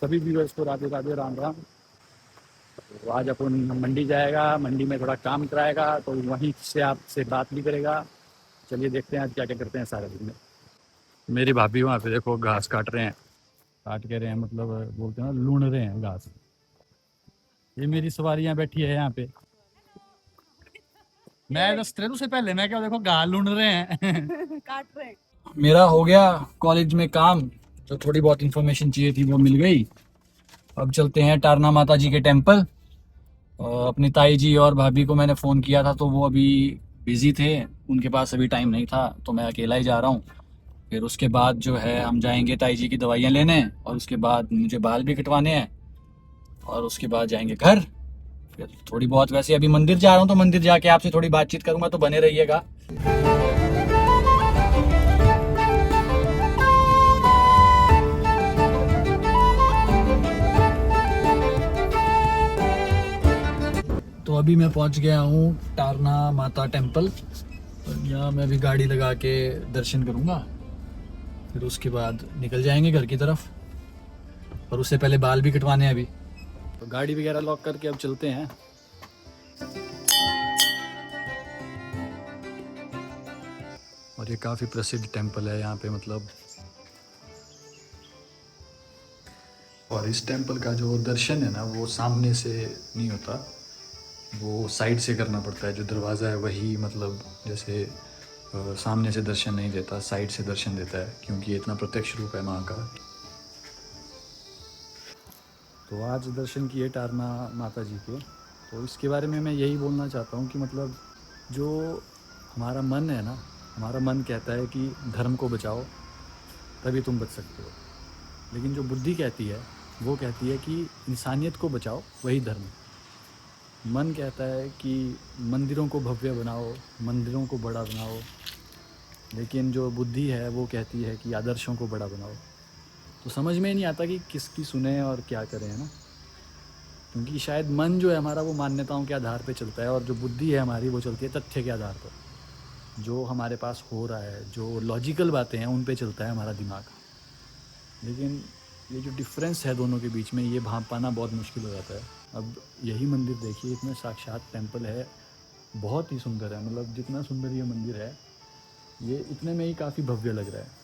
सभी व्यूअर्स को राधे राधे, राम राम। तो आज अपन मंडी जाएगा, मंडी में थोड़ा काम कराएगा, तो वहीं से आपसे बात भी करेगा। चलिए देखते हैं आज क्या क्या करते हैं सारे दिन में। मेरी भाभी वहाँ पे देखो घास काट रहे हैं, काट के रहे हैं, मतलब बोलते हैं ना, लूण रहे हैं घास। ये मेरी सवारियाँ बैठी है यहाँ पे। मैं दस तेरे से पहले मैं क्या देखो घास लूण रहे हैं काट रहे हैं। मेरा हो गया कॉलेज में काम, जो थोड़ी बहुत इन्फॉर्मेशन चाहिए थी वो मिल गई। अब चलते हैं टारना माता जी के टेम्पल। अपनी ताई जी और भाभी को मैंने फ़ोन किया था, तो वो अभी बिज़ी थे, उनके पास अभी टाइम नहीं था, तो मैं अकेला ही जा रहा हूँ। फिर उसके बाद जो है हम जाएंगे ताई जी की दवाइयाँ लेने, और उसके बाद मुझे बाल भी कटवाने हैं, और उसके बाद जाएंगे घर। फिर थोड़ी बहुत, वैसे अभी मंदिर जा रहा हूँ, तो मंदिर जाके आपसे थोड़ी बातचीत करूँगा, तो बने रहिएगा। तो अभी मैं पहुंच गया हूँ टारना माता टेम्पल, और यहाँ मैं भी गाड़ी लगा के दर्शन करूँगा। फिर उसके बाद निकल जाएंगे घर की तरफ, और उससे पहले बाल भी कटवाने हैं अभी। तो गाड़ी वगैरह लॉक करके अब चलते हैं। और ये काफ़ी प्रसिद्ध टेम्पल है यहाँ पे, मतलब। और इस टेम्पल का जो दर्शन है ना, वो सामने से नहीं होता, वो साइड से करना पड़ता है। जो दरवाज़ा है वही, मतलब जैसे सामने से दर्शन नहीं देता, साइड से दर्शन देता है, क्योंकि ये इतना प्रत्यक्ष रूप है माँ का। तो आज दर्शन किए टारना माता जी के, तो इसके बारे में मैं यही बोलना चाहता हूँ कि मतलब जो हमारा मन है ना, हमारा मन कहता है कि धर्म को बचाओ, तभी तुम बच सकते हो। लेकिन जो बुद्धि कहती है, वो कहती है कि इंसानियत को बचाओ, वही धर्म है। मन कहता है कि मंदिरों को भव्य बनाओ, मंदिरों को बड़ा बनाओ, लेकिन जो बुद्धि है वो कहती है कि आदर्शों को बड़ा बनाओ। तो समझ में ही नहीं आता कि किसकी सुने और क्या करें, है ना। क्योंकि शायद मन जो है हमारा, वो मान्यताओं के आधार पे चलता है, और जो बुद्धि है हमारी, वो चलती है तथ्य के आधार पर। जो हमारे पास हो रहा है, जो लॉजिकल बातें हैं, उन पे चलता है हमारा दिमाग। लेकिन ये जो डिफरेंस है दोनों के बीच में, ये भांप पाना बहुत मुश्किल हो जाता है। अब यही मंदिर देखिए, इसमें साक्षात टेम्पल है, बहुत ही सुंदर है। मतलब जितना सुंदर ये मंदिर है, ये इतने में ही काफ़ी भव्य लग रहा है।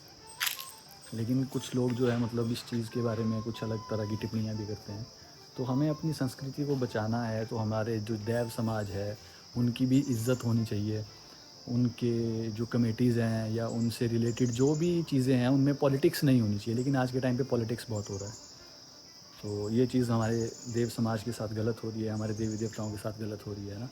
लेकिन कुछ लोग जो है, मतलब इस चीज़ के बारे में कुछ अलग तरह की टिप्पणियाँ भी करते हैं। तो हमें अपनी संस्कृति को बचाना है, तो हमारे जो देव समाज है, उनकी भी इज़्ज़त होनी चाहिए। उनके जो कमेटीज़ हैं या उनसे रिलेटेड जो भी चीज़ें हैं, उनमें पॉलिटिक्स नहीं होनी चाहिए। लेकिन आज के टाइम पे पॉलिटिक्स बहुत हो रहा है, तो ये चीज़ हमारे देव समाज के साथ गलत हो रही है, हमारे देवी देवताओं के साथ गलत हो रही है ना,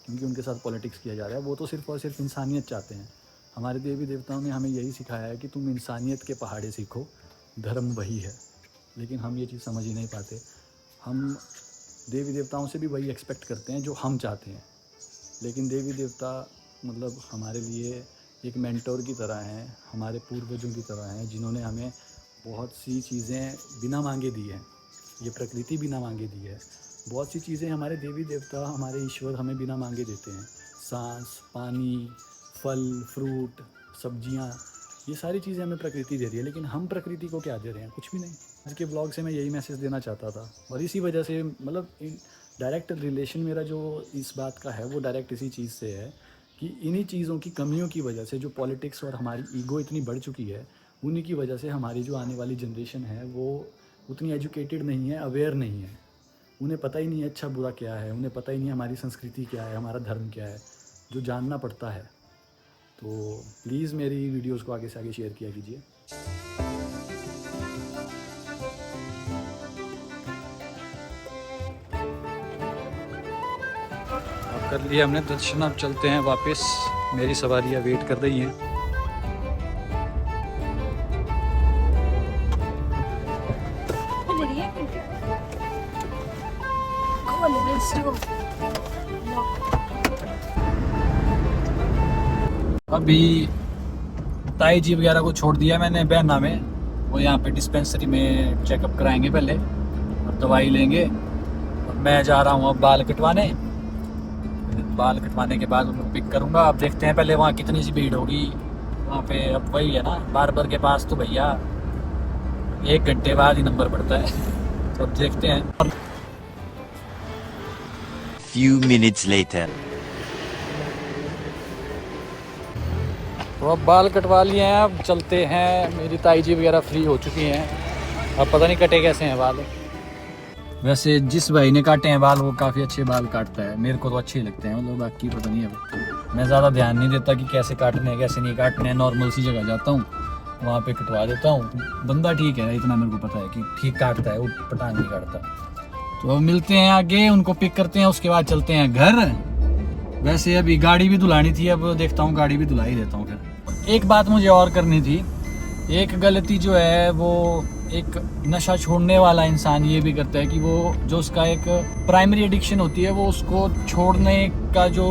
क्योंकि उनके साथ पॉलिटिक्स किया जा रहा है। वो तो सिर्फ़ और सिर्फ इंसानियत चाहते हैं। हमारे देवी देवताओं ने हमें यही सिखाया है कि तुम इंसानियत के पहाड़े सीखो, धर्म वही है। लेकिन हम ये चीज़ समझ ही नहीं पाते। हम देवी देवताओं से भी वही एक्सपेक्ट करते हैं जो हम चाहते हैं। लेकिन देवी देवता मतलब हमारे लिए एक मेंटोर की तरह हैं, हमारे पूर्वजों की तरह हैं, जिन्होंने हमें बहुत सी चीज़ें बिना मांगे दी हैं। ये प्रकृति बिना मांगे दी है। बहुत सी चीज़ें हमारे देवी देवता, हमारे ईश्वर हमें बिना मांगे देते हैं। सांस, पानी, फल, फ्रूट, सब्जियां, ये सारी चीज़ें हमें प्रकृति दे रही है। लेकिन हम प्रकृति को क्या दे रहे हैं? कुछ भी नहीं। आज के ब्लॉग से मैं यही मैसेज देना चाहता था, और इसी वजह से मतलब डायरेक्ट रिलेशन मेरा जो इस बात का है, वो डायरेक्ट इसी चीज़ से है कि इन्हीं चीज़ों की कमियों की वजह से, जो पॉलिटिक्स और हमारी ईगो इतनी बढ़ चुकी है, उन्हीं की वजह से हमारी जो आने वाली जनरेशन है, वो उतनी एजुकेटेड नहीं है, अवेयर नहीं है। उन्हें पता ही नहीं है अच्छा बुरा क्या है, उन्हें पता ही नहीं है हमारी संस्कृति क्या है, हमारा धर्म क्या है, जो जानना पड़ता है। तो प्लीज़ मेरी वीडियोस को आगे से आगे शेयर किया कीजिए। अब कर लिया हमने दर्शन, अब चलते हैं वापस। मेरी सवारियाँ वेट कर रही हैं। अभी ताई जी वगैरह को छोड़ दिया मैंने बहना में, वो यहाँ पे डिस्पेंसरी में चेकअप कराएंगे पहले, और दवाई लेंगे। और मैं जा रहा हूँ अब बाल कटवाने। बाल कटवाने के बाद उनको पिक करूँगा। अब देखते हैं पहले वहाँ कितनी सी भीड़ होगी वहाँ पे। अब वही है ना, बार्बर के पास तो भैया 1 घंटे बाद ही नंबर पड़ता है। तो अब देखते हैं। Few minutes later. तो अब बाल कटवा लिए हैं, अब चलते हैं। मेरी ताई जी वगैरह फ्री हो चुकी हैं, अब पता नहीं कटे कैसे हैं बाल। वैसे जिस भाई ने काटे हैं बाल वो काफ़ी अच्छे बाल काटता है, मेरे को तो अच्छे लगते हैं, मतलब बाकी पता नहीं है। मैं ज़्यादा ध्यान नहीं देता कि कैसे काटने हैं कैसे नहीं काटने हैं, नॉर्मल सी जगह जाता हूँ वहाँ पे कटवा देता हूँ। बंदा ठीक है, इतना मेरे को पता है कि ठीक काटता है, वो पटांग नहीं काटता। तो अब मिलते हैं आगे, उनको पिक करते हैं, उसके बाद चलते हैं घर। वैसे अभी गाड़ी भी धुलानी थी, अब देखता हूँ गाड़ी भी धुला ही देता हूँ फिर। एक बात मुझे और करनी थी, एक गलती जो है वो एक नशा छोड़ने वाला इंसान ये भी करता है कि वो जो उसका एक प्राइमरी एडिक्शन होती है वो उसको छोड़ने का जो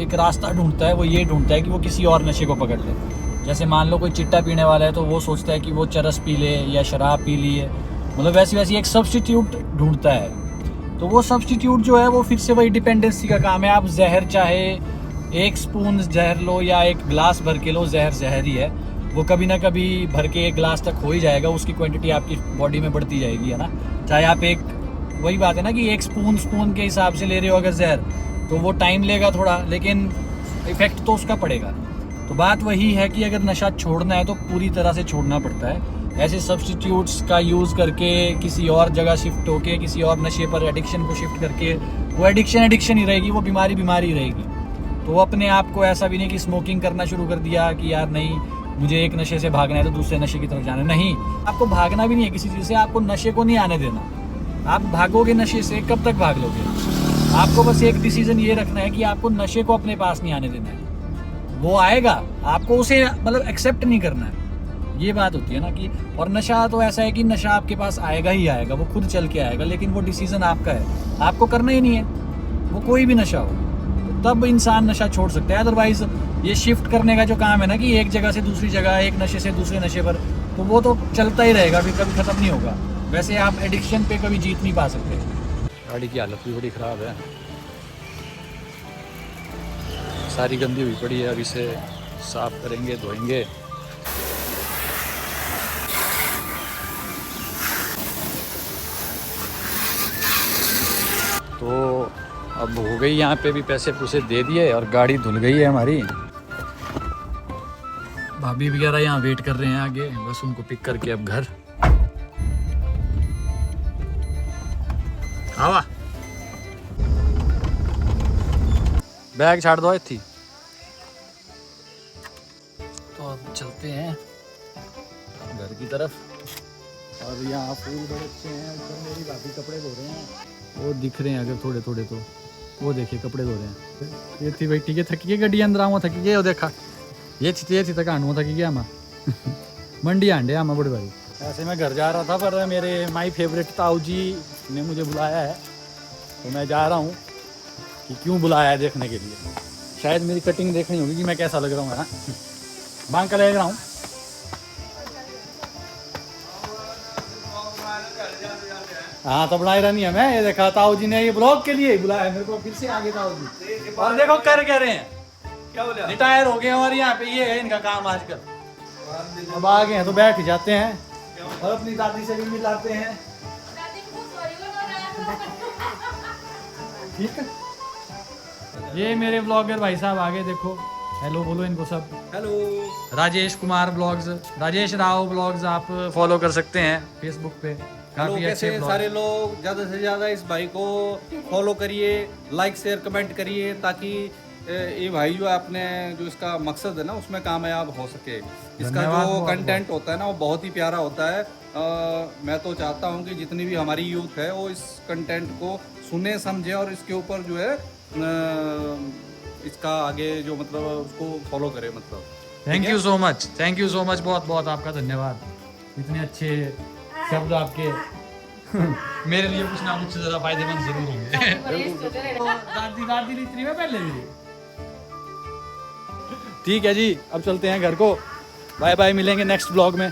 एक रास्ता ढूंढता है वो ये ढूंढता है कि वो किसी और नशे को पकड़ ले। जैसे मान लो कोई चिट्टा पीने वाला है तो वो सोचता है कि वो चरस पी ले या शराब पी ली है, मतलब वैसी एक सब्स्टिट्यूट ढूंढता है। तो वो सब्स्टिट्यूट जो है वो फिर से वही डिपेंडेंसी का काम है। आप जहर चाहे 1 स्पून जहर लो या 1 गिलास भर के लो, जहर ही है, वो कभी ना कभी भर के 1 गिलास तक हो ही जाएगा, उसकी क्वांटिटी आपकी बॉडी में बढ़ती जाएगी, है ना। चाहे आप वही बात है ना कि 1 स्पून के हिसाब से ले रहे हो अगर जहर, तो वो टाइम लेगा थोड़ा, लेकिन इफेक्ट तो उसका पड़ेगा। तो बात वही है कि अगर नशा छोड़ना है तो पूरी तरह से छोड़ना पड़ता है। ऐसे सब्स्टिट्यूट्स का यूज़ करके किसी और जगह शिफ्ट होके किसी और नशे पर एडिक्शन को शिफ्ट करके वो एडिक्शन ही रहेगी, वो बीमारी रहेगी। तो अपने आप को ऐसा भी नहीं कि स्मोकिंग करना शुरू कर दिया कि यार नहीं मुझे एक नशे से भागना है तो दूसरे नशे की तरफ जाना है। नहीं, आपको भागना भी नहीं है किसी चीज़ से, आपको नशे को नहीं आने देना। आप भागोगे नशे से, कब तक भाग लोगे? आपको बस एक डिसीजन ये रखना है कि आपको नशे को अपने पास नहीं आने देना है। वो आएगा, आपको उसे मतलब एक्सेप्ट नहीं करना है, ये बात होती है ना कि। और नशा तो ऐसा है कि नशा आपके पास आएगा ही आएगा, वो खुद चल के आएगा, लेकिन वो डिसीजन आपका है, आपको करना ही नहीं है, वो कोई भी नशा हो, तब इंसान नशा छोड़ सकता है। अदरवाइज ये शिफ्ट करने का जो काम है ना कि एक जगह से दूसरी जगह, एक नशे से दूसरे नशे पर, तो वो तो चलता ही रहेगा, फिर कभी ख़त्म नहीं होगा। वैसे आप एडिक्शन पे कभी जीत नहीं पा सकते। गाड़ी की हालत भी बड़ी ख़राब है, सारी गंदी हुई पड़ी है, अब इसे साफ करेंगे, धोएंगे। तो अब हो गई, यहाँ पे भी पैसे पूसे दे दिए और गाड़ी धुल गई है हमारी। भाभी वगैरह यहाँ वेट कर रहे हैं आगे, बस उनको पिक करके अब घर। आवा बैग छाड़ दो थी। तो अब चलते हैं घर की तरफ। और यहाँ फूल बड़े अच्छे हैं, ऊपर मेरी भाभी कपड़े धो रहे हैं, वो दिख रहे हैं अगर थोड़े थोड़े, तो वो देखिए कपड़े धो रहे हैं। ये थी बैठी के थकी के गड्डी अंदर आवा थकी गए, देखा ये थी तक आंडू थकी गया आमा मंडी आंडे आमा बड़े भाई। ऐसे मैं घर जा रहा था पर मेरे माई फेवरेट ताऊ जी ने मुझे बुलाया है, तो मैं जा रहा हूँ कि क्यों बुलाया है देखने के लिए। शायद मेरी कटिंग देखनी होगी कि मैं कैसा लग रहा हूँ, है बांग का लग रहा हूँ। हाँ तो बनाई रहनी है। मैं ये देखा ताऊ जी ने ये ब्लॉग के लिए ही बुलाया मेरे को, फिर से आगे ताऊ जी। और देखो कर कह रहे हैं, क्या बोले, रिटायर हो गए और यहाँ पे ये है इनका काम आजकल। अब आ गए हैं तो बैठ ही जाते हैं और अपनी दादी से भी मिलाते हैं। ठीक है, ये मेरे ब्लॉगर भाई साहब आगे देखो, हेलो बोलो इनको सब। Hello, Rajesh Kumar blogs, Rajesh Rao blogs, आप फॉलो कर सकते हैं फेसबुक पे, काफी अच्छे सारे लोग ज़्यादा से ज़्यादा इस भाई को फॉलो करिए, लाइक शेयर कमेंट करिए, ताकि ये भाई जो अपने जो इसका मकसद है ना उसमें कामयाब हो सके। इसका जो कंटेंट होता है ना वो बहुत ही प्यारा होता है। मैं तो चाहता हूँ कि जितनी भी हमारी यूथ है वो इस कंटेंट को सुने समझे और इसके ऊपर जो है इसका आगे जो मतलब उसको फॉलो करे। मतलब थैंक यू सो मच, बहुत बहुत आपका धन्यवाद, इतने अच्छे शब्द आपके मेरे लिए कुछ ना कुछ ज़रा फायदेमंद जरूर होंगे। दादी इतनी में पहले भी। ठीक है जी, अब चलते हैं घर को। बाय बाय, मिलेंगे नेक्स्ट ब्लॉग में।